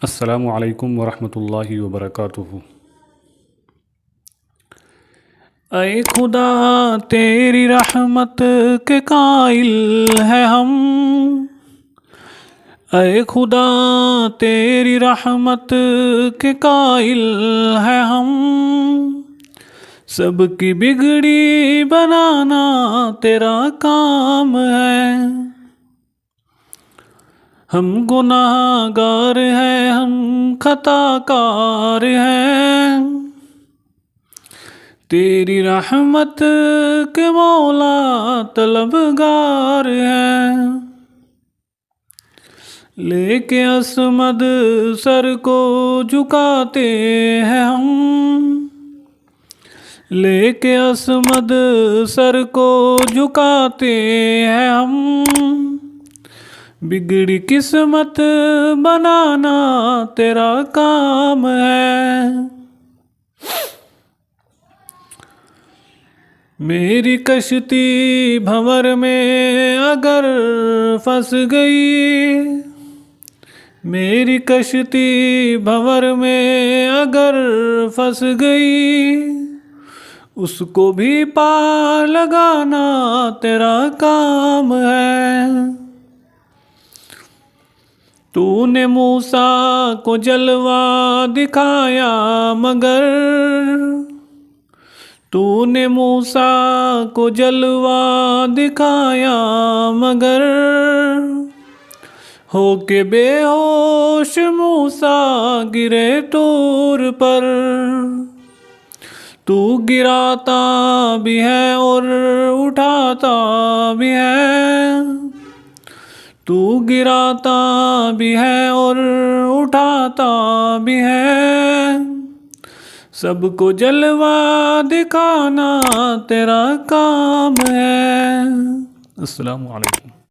अस्सलामु अलैकुम वरहमतुल्लाहि वबरकातुहू। ऐ खुदा तेरी रहमत के कायल है हम, ऐ खुदा तेरी रहमत के कायल है हम। सबकी बिगड़ी बनाना तेरा काम है। हम गुनाहगार हैं, हम खताकार हैं, तेरी रहमत के मौला तलबगार हैं। लेके असमद सर को झुकाते हैं हम, लेके असमद सर को झुकाते हैं हम। बिगड़ी किस्मत बनाना तेरा काम है। मेरी कश्ती भंवर में अगर फंस गई, मेरी कश्ती भंवर में अगर फंस गई, उसको भी पार लगाना तेरा काम है। तूने मूसा को जलवा दिखाया मगर, तूने मूसा को जलवा दिखाया मगर, होके बेहोश मूसा गिरे तूर पर। तू गिराता भी है और उठाता भी है, तू गिराता भी है और उठाता भी है। सबको जलवा दिखाना तेरा काम है। अस्सलामु अलैकुम।